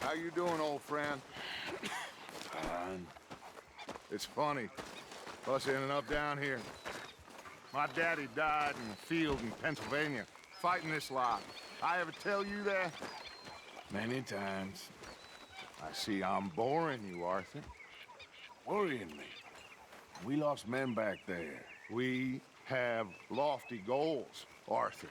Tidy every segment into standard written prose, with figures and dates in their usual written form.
How you doing, old friend? Fine. It's funny, us ending up down here. My daddy died in the field in Pennsylvania, fighting this lot. I ever tell you that? Many times. I see I'm boring you, Arthur. Worrying me. We lost men back there. We have lofty goals, Arthur.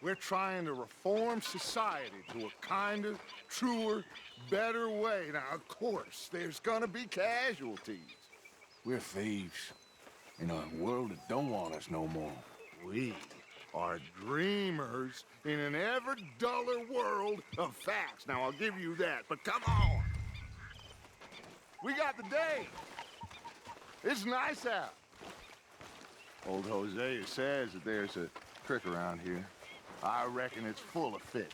We're trying to reform society to a kinder, truer, better way. Now, of course, there's gonna be casualties. We're thieves. In a world that don't want us no more. We are dreamers in an ever duller world of facts. Now, I'll give you that, but come on. We got the day. It's nice out. Old Hosea says that there's a creek around here. I reckon it's full of fish.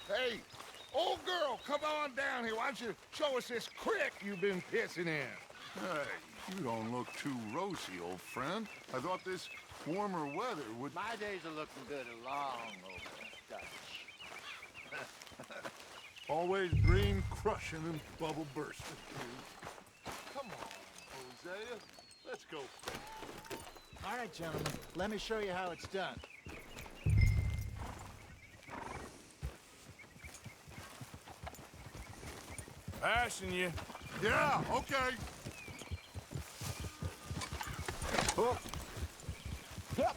Hey, old girl, come on down here. Why don't you show us this creek you've been pissing in? Hey, you don't look too rosy, old friend. I thought this warmer weather would... My days are looking good along over Dutch. Always dream crushing and bubble bursting. Come on, Hosea. Let's go. All right, gentlemen, let me show you how it's done. Passing you. Yeah, okay. Oh. Yep.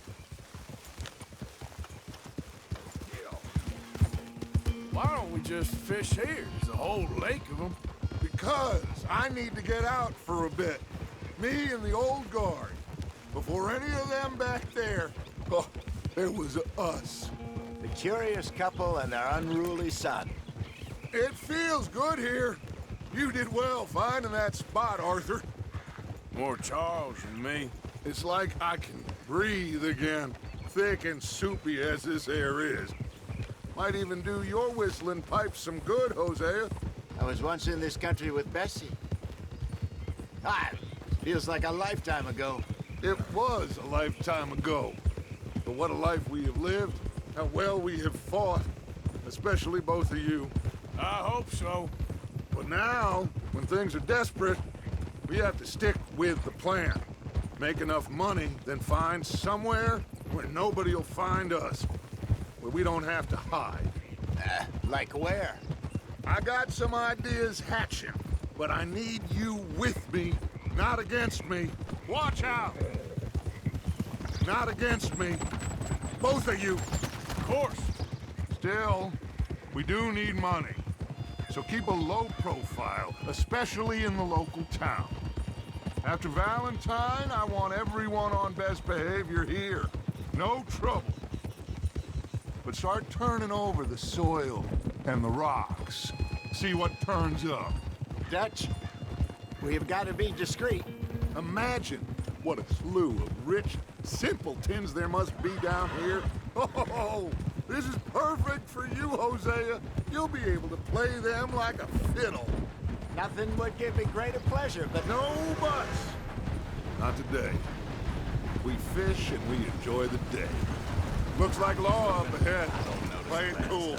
Why don't we just fish here? There's a whole lake of them. Because I need to get out for a bit. Me and the old guard. Before any of them back there, oh, there was us. The curious couple and their unruly son. It feels good here. You did well finding that spot, Arthur. More Charles than me. It's like I can breathe again, thick and soupy as this air is. Might even do your whistling pipes some good, Hosea. I was once in this country with Bessie. Ah, feels like a lifetime ago. It was a lifetime ago. But what a life we have lived, how well we have fought, especially both of you. I hope so. But now, when things are desperate, we have to stick with the plan. Make enough money, then find somewhere where nobody will find us. Where we don't have to hide. Like where? I got some ideas hatching, but I need you with me, not against me. Watch out! Not against me. Both of you. Of course. Still, we do need money. So keep a low profile, especially in the local town. After Valentine, I want everyone on best behavior here. No trouble. But start turning over the soil and the rocks. See what turns up. Dutch, we've got to be discreet. Imagine what a slew of rich simpletons there must be down here. Oh, this is perfect for you, Hosea. You'll be able to play them like a fiddle. Nothing would give me greater pleasure, but No buts. Not today. We fish and we enjoy the day. Looks like law up ahead. Play it cool.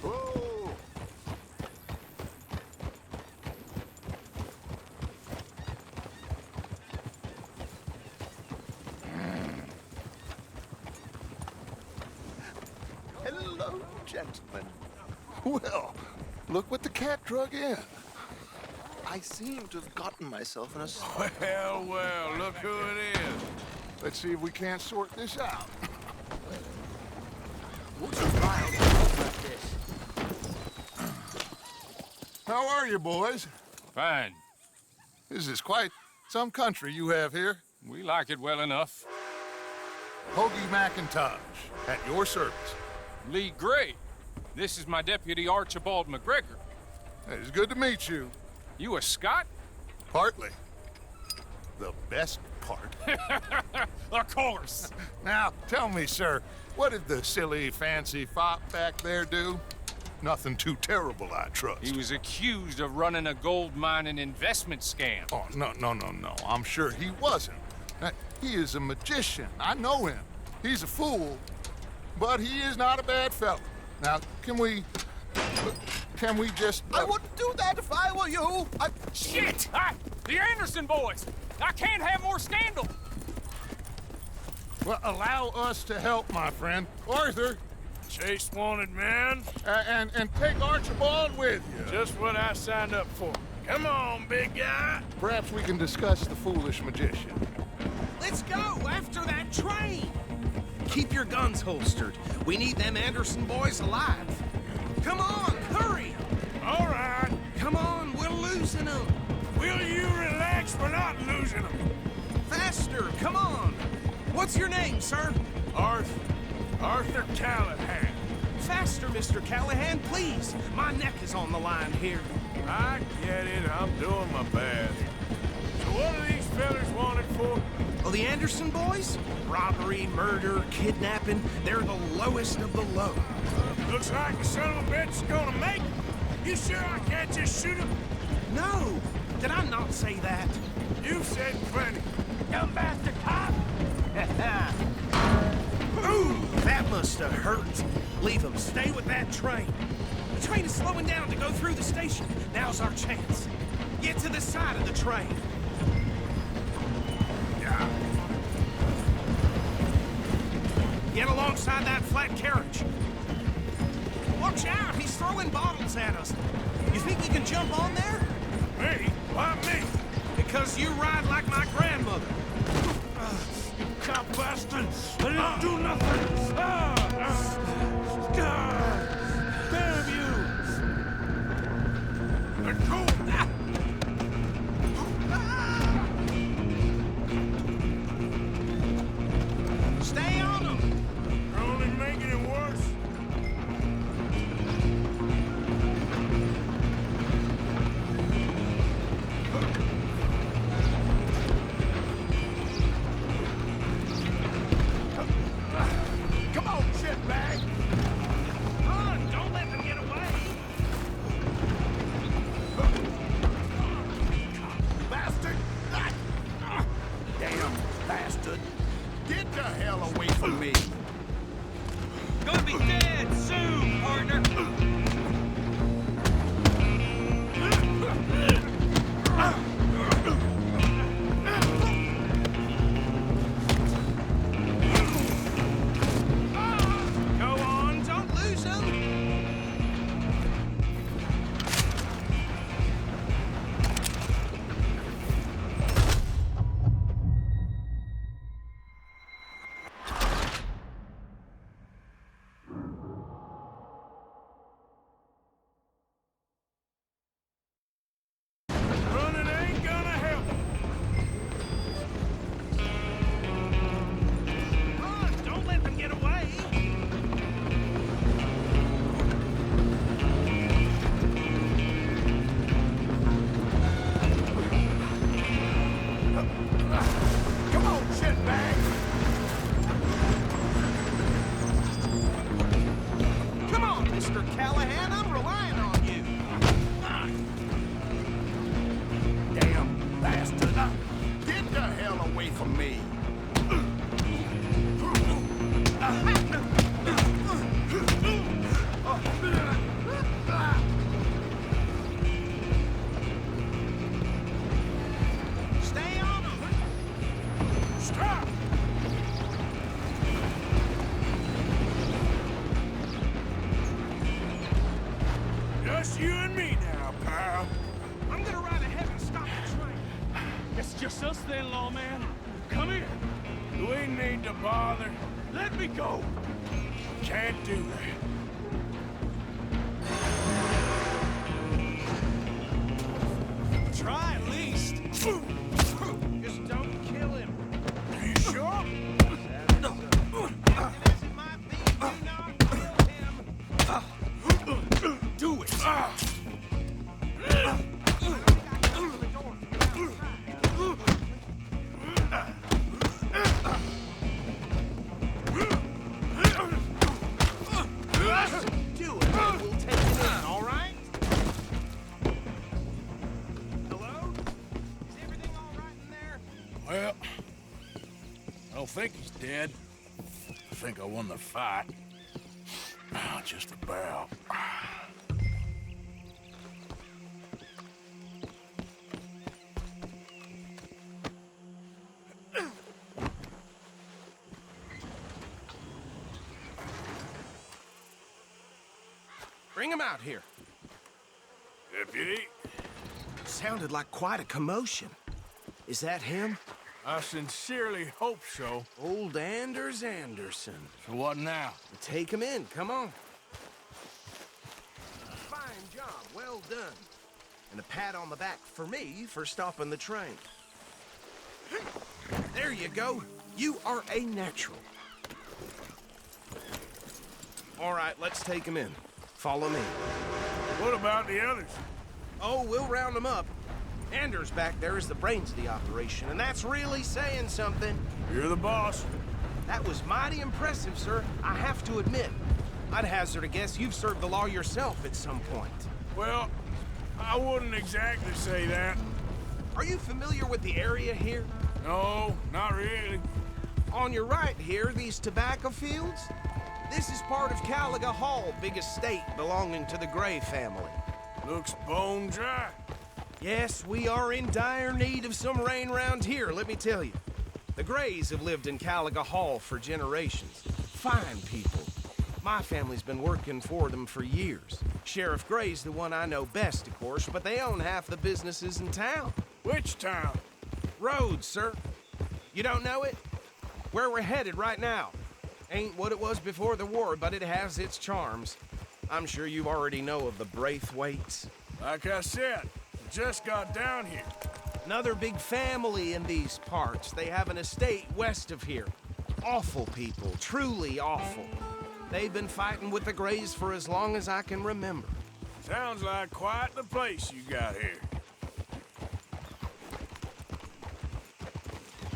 Whoa. Hello, gentlemen. Well, look what the cat drug in. I seem to have gotten myself in a... Well, well, look who it is. Let's see if we can't sort this out. Who's a wild dog like this? How are you, boys? Fine. This is quite some country you have here. We like it well enough. Hoagie McIntosh, at your service. Lee Gray. This is my deputy, Archibald McGregor. It's good to meet you. You a Scot? Partly. The best part. Of course. Now, tell me, sir, what did the silly, fancy fop back there do? Nothing too terrible, I trust. He was accused of running a gold mining investment scam. Oh, no. I'm sure he wasn't. He is a magician. I know him. He's a fool, but he is not a bad fellow. Now, can we just... I wouldn't do that if I were you. Shit! The Anderson boys! I can't have more scandal! Well, allow us to help, my friend. Arthur, Chase wanted man. and take Archibald with you. Just what I signed up for. Come on, big guy. Perhaps we can discuss the foolish magician. Let's go after that train! Keep your guns holstered. We need them Anderson boys alive. Come on, hurry! All right. Come on, we're losing them. Will you relax? We're not losing them. Faster, come on. What's your name, sir? Arthur Callahan. Faster, Mr. Callahan, please. My neck is on the line here. I get it. I'm doing my best. So what are these fellas wanted for? Oh, the Anderson boys? Robbery, murder, kidnapping. They're the lowest of the low. Looks like the son of a bitch is gonna make it. You sure I can't just shoot him? No! Did I not say that? You said plenty. Dumb bastard cop! Ooh, that must have hurt. Leave him. Stay with that train. The train is slowing down to go through the station. Now's our chance. Get to the side of the train. Get alongside that flat carriage. Watch out! He's throwing bottles at us. You think you can jump on there? Me? Why me? Because you ride like my grandmother. You cop bastard! I didn't do nothing! Damn you! Let go! Stay on him! You're only making it worse. Come on, shitbag! Run! Don't let them get away! Bastard! Damn bastard! Get the hell away from me! Gonna be dead soon, partner! Go on, don't lose him! Running ain't gonna help. Run! Don't let them get away! Come on, shitbag! Come on, Mr. Callahan, I'm relying on you. Damn bastard! Get the hell away from me! Stay on him! Stop! Just you and me now, pal. I'm gonna ride ahead and stop the train. It's just us then, lawman. Come here. We need to bother. Let me go. Can't do that. Try at least. Just don't kill him. You sure? As it might be, do not kill him. Do it. don't think he's dead. I think I won the fight. Just about. Bring him out here. Deputy, Sounded like quite a commotion. Is that him? I sincerely hope so. Old Anders Anderson. So what now? Take him in, come on. Fine job, well done. And a pat on the back for me for stopping the train. There you go. You are a natural. All right, let's take him in. Follow me. What about the others? Oh, we'll round them up. Anders back there is the brains of the operation, and that's really saying something. You're the boss. That was mighty impressive, sir. I have to admit. I'd hazard a guess you've served the law yourself at some point. Well, I wouldn't exactly say that. Are you familiar with the area here? No, not really. On your right here, these tobacco fields? This is part of Caliga Hall, big estate belonging to the Gray family. Looks bone dry. Yes, we are in dire need of some rain round here, let me tell you. The Grays have lived in Caliga Hall for generations. Fine people. My family's been working for them for years. Sheriff Gray's the one I know best, of course, but they own half the businesses in town. Which town? Rhodes, sir. You don't know it? Where we're headed right now. Ain't what it was before the war, but it has its charms. I'm sure you already know of the Braithwaites. Like I said, just got down here. Another big family in these parts. They have an estate west of here. Awful people, truly awful. They've been fighting with the Grays for as long as I can remember. Sounds like quite the place you got here.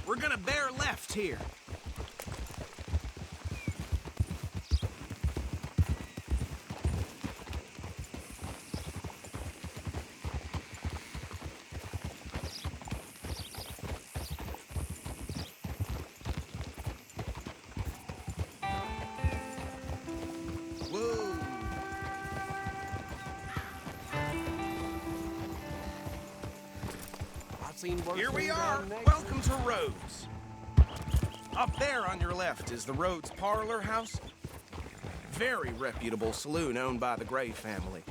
We're gonna bear left here. Whoa. I've seen worse Here we things are. on next. Welcome to Rhodes. Up there on your left is the Rhodes Parlor House. Very reputable saloon owned by the Gray family.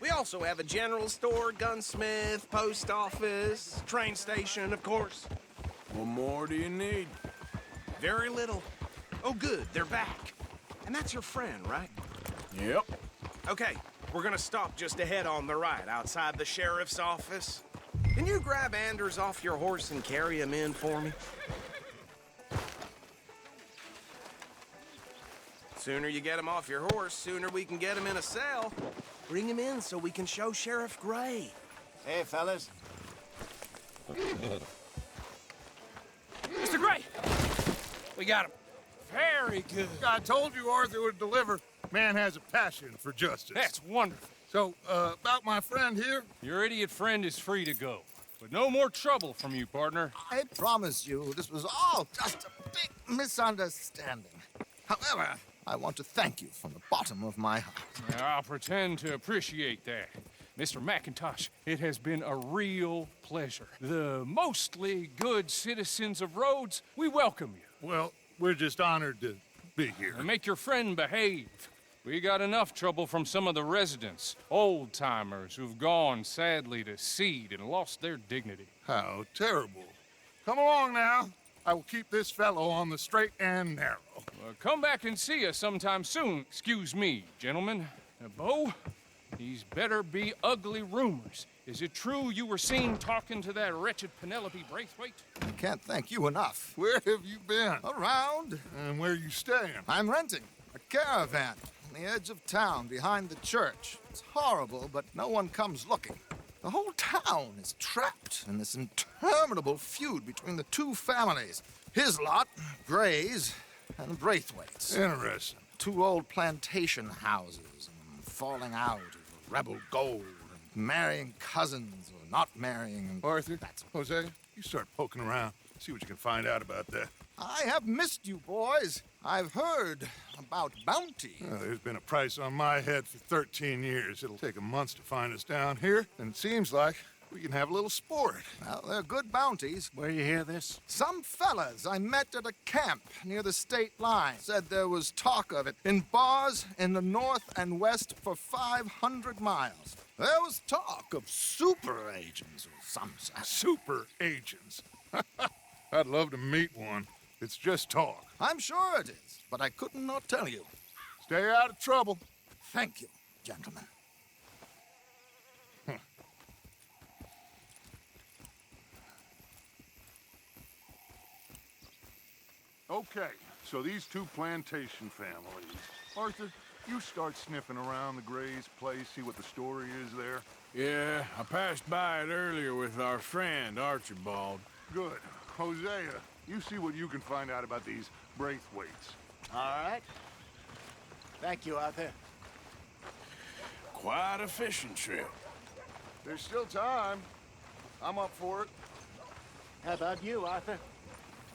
We also have a general store, gunsmith, post office, train station, of course. What more do you need? Very little. Oh, good, they're back. And that's your friend, right? Yep. Okay, we're gonna stop just ahead on the right, outside the sheriff's office. Can you grab Anders off your horse and carry him in for me? Sooner you get him off your horse, sooner we can get him in a cell. Bring him in so we can show Sheriff Gray. Hey, fellas. Mr. Gray! We got him. Very good. I told you Arthur would deliver. Man has a passion for justice. That's wonderful. So, about my friend here, Your idiot friend is free to go. But no more trouble from you, partner. I promise you, this was all just a big misunderstanding. However, I want to thank you from the bottom of my heart. I'll pretend to appreciate that. Mr. McIntosh, it has been a real pleasure. The mostly good citizens of Rhodes, we welcome you. well, we're just honored to be here. And make your friend behave. We got enough trouble from some of the residents, old-timers who've gone, sadly, to seed and lost their dignity. How terrible. Come along now. I will keep this fellow on the straight and narrow. Come back and see us sometime soon. Excuse me, gentlemen. Bo, these better be ugly rumors. Is it true you were seen talking to that wretched Penelope Braithwaite? I can't thank you enough. Where have you been? Around, And where you staying? I'm renting a caravan on the edge of town behind the church. It's horrible, but no one comes looking. The whole town is trapped in this interminable feud between the two families. His lot, Gray's, and the Braithwaites. Interesting. Two old plantation houses, and falling out over rebel gold, and marrying cousins or not marrying. And Arthur, That's Jose, you start poking around. See what you can find out about that. I have missed you, boys. I've heard about bounty. There's been a price on my head for 13 years. It'll take 'em months to find us down here, and it seems like we can have a little sport. Well, they're good bounties. Where you hear this? Some fellas I met at a camp near the state line said there was talk of it in bars in the north and west for 500 miles. There was talk of super agents or some such. Super agents. I'd love to meet one. It's just talk. I'm sure it is, but I couldn't not tell you. Stay out of trouble. Thank you, gentlemen. Okay, so these two plantation families. Arthur, you start sniffing around the Gray's place, see what the story is there. Yeah, I passed by it earlier with our friend, Archibald. Good. Hosea, you see what you can find out about these Braithwaites. All right. Thank you, Arthur. Quite a fishing trip. There's still time. I'm up for it. How about you, Arthur?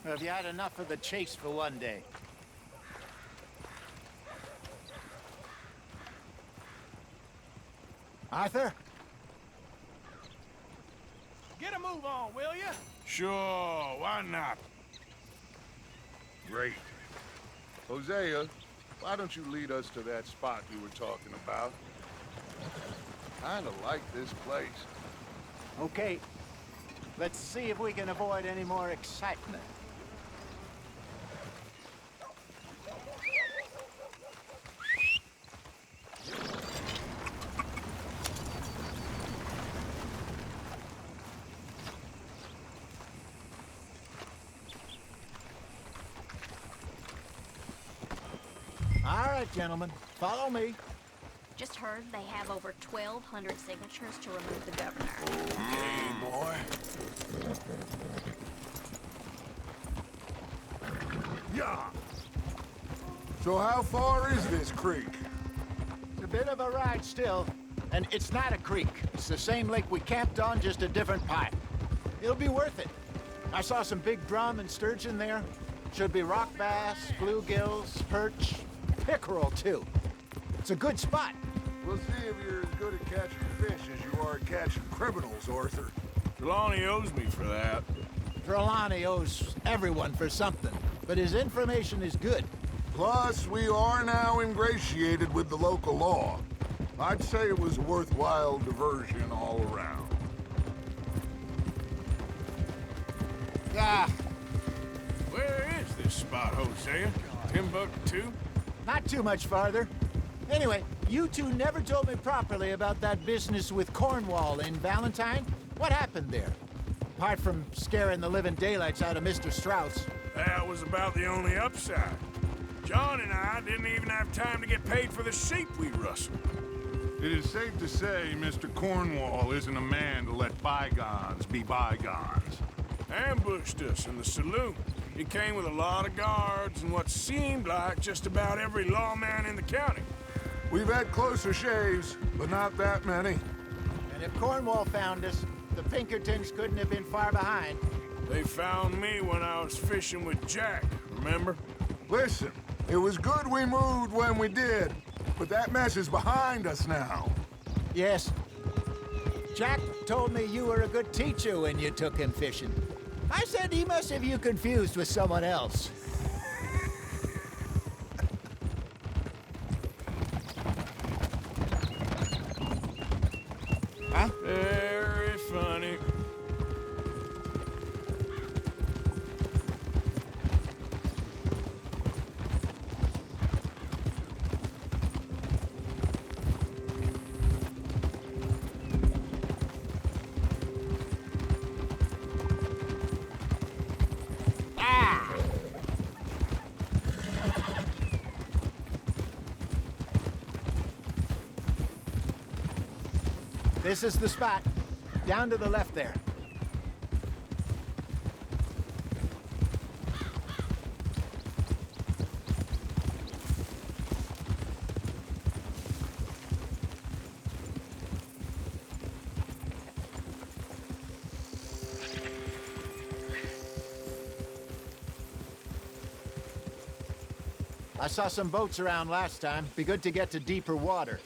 Or have you had enough of the chase for one day? Arthur? Get a move on, will you? Sure, why not? Great. Hosea, why don't you lead us to that spot you were talking about? Kinda like this place. Okay. Let's see if we can avoid any more excitement. All right, gentlemen, follow me. Just heard they have over 1,200 signatures to remove the governor. Hey, boy. Yeah. So how far is this creek? It's a bit of a ride still, and it's not a creek. It's the same lake we camped on, just a different pipe. It'll be worth it. I saw some big drum and sturgeon there. Should be rock bass, bluegills, perch, pickerel too. It's a good spot. We'll see if you're as good at catching fish as you are at catching criminals, Arthur. Trelawney owes me for that. Trelawney owes everyone for something, but his information is good. Plus, we are now ingratiated with the local law. I'd say it was a worthwhile diversion all around. Ah, Where is this spot, Hosea? Timbuktu? not too much farther. Anyway, you two never told me properly about that business with Cornwall in Valentine. What happened there? Apart from scaring the living daylights out of Mr. Strauss. That was about the only upside. John and I didn't even have time to get paid for the sheep we rustled. It is safe to say Mr. Cornwall isn't a man to let bygones be bygones. Ambushed us in the saloon. He came with a lot of guards and what seemed like just about every lawman in the county. We've had closer shaves, but not that many. And if Cornwall found us, the Pinkertons couldn't have been far behind. They found me when I was fishing with Jack, remember? Listen, it was good we moved when we did, but that mess is behind us now. Yes. Jack told me you were a good teacher when you took him fishing. I said he must have you confused with someone else. Huh? Very funny. This is the spot. Down to the left there. I saw some boats around last time. Be good to get to deeper water.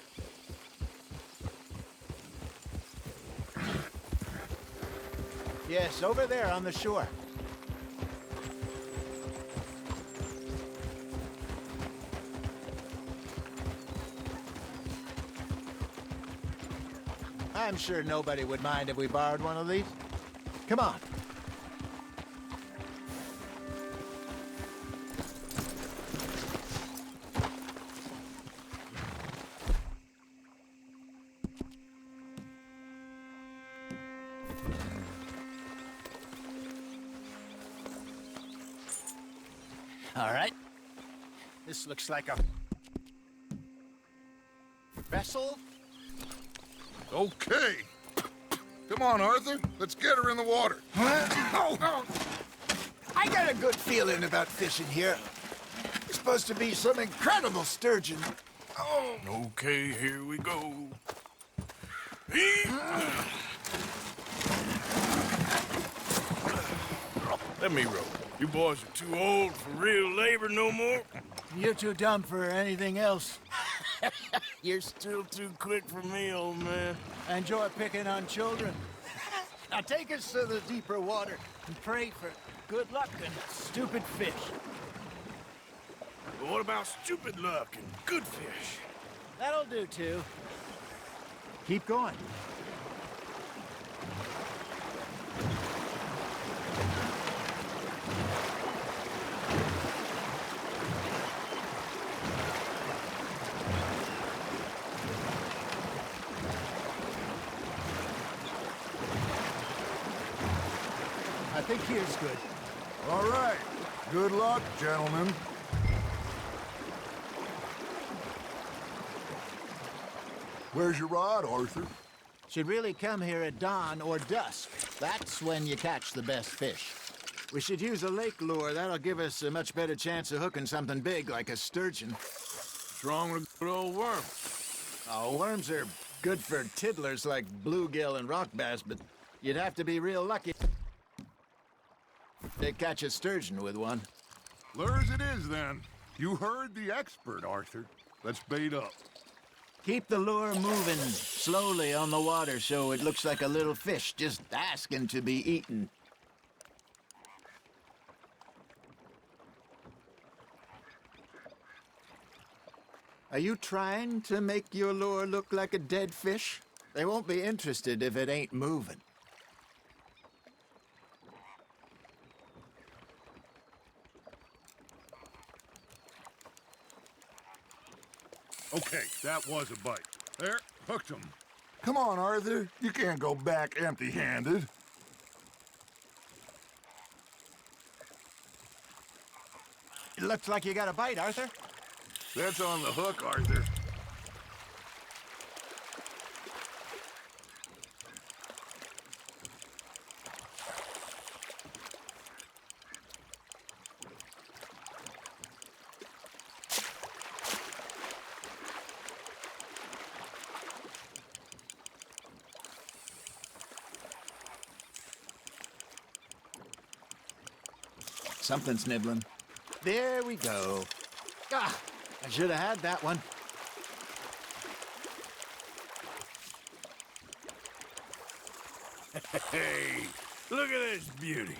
Yes, over there on the shore. I'm sure nobody would mind if we borrowed one of these. Come on. All right. This looks like a vessel. Okay. Come on, Arthur. Let's get her in the water. Oh. I got a good feeling about fishing here. It's supposed to be some incredible sturgeon. Oh. Okay, here we go. Let me row. You boys are too old for real labor no more. You're too dumb for anything else. You're still too quick for me, old man. I enjoy picking on children. Now take us to the deeper water and pray for good luck and stupid fish. But what about stupid luck and good fish? That'll do, too. Keep going. I think here's good. All right. Good luck, gentlemen. Where's your rod, Arthur? Should really come here at dawn or dusk. That's when you catch the best fish. We should use a lake lure. That'll give us a much better chance of hooking something big like a sturgeon. What's wrong with a good old worm? Oh, worms are good for tiddlers like bluegill and rock bass, but you'd have to be real lucky to catch a sturgeon with one. Lures it is, then. You heard the expert, Arthur. Let's bait up. Keep the lure moving slowly on the water so it looks like a little fish just asking to be eaten. Are you trying to make your lure look like a dead fish? They won't be interested if it ain't moving. Okay, that was a bite. There, hooked him. Come on, Arthur. You can't go back empty-handed. It looks like you got a bite, Arthur. That's on the hook, Arthur. Something's nibbling. There we go. Ah, I should have had that one. Hey, look at this beauty.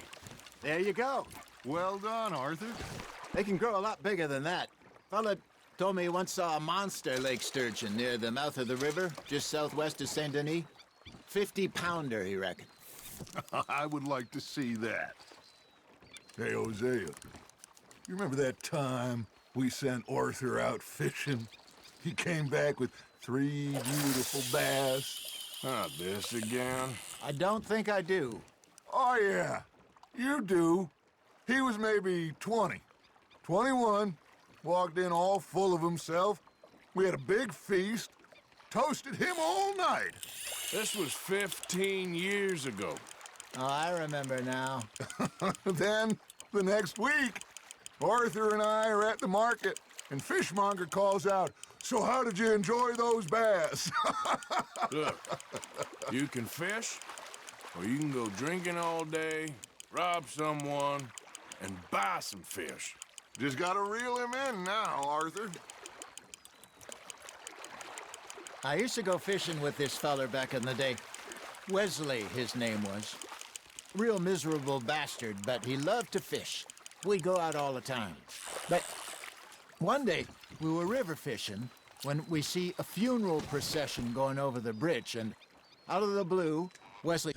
There you go. Well done, Arthur. They can grow a lot bigger than that. Fella told me he once saw a monster lake sturgeon near the mouth of the river, just southwest of Saint Denis. 50-pounder, he reckoned. I would like to see that. Hey, Hosea, you remember that time we sent Arthur out fishing? He came back with 3 beautiful bass. Not this again. I don't think I do. Oh, yeah, you do. He was maybe 20, 21, walked in all full of himself. We had a big feast, toasted him all night. This was 15 years ago. Oh, I remember now. Then, the next week, Arthur and I are at the market, and Fishmonger calls out, "So how did you enjoy those bass?" Look, you can fish, or you can go drinking all day, rob someone, and buy some fish. Just gotta reel him in now, Arthur. I used to go fishing with this feller back in the day. Wesley, his name was. Real miserable bastard, but he loved to fish. We'd go out all the time. But one day, we were river fishing when we see a funeral procession going over the bridge, and out of the blue, Wesley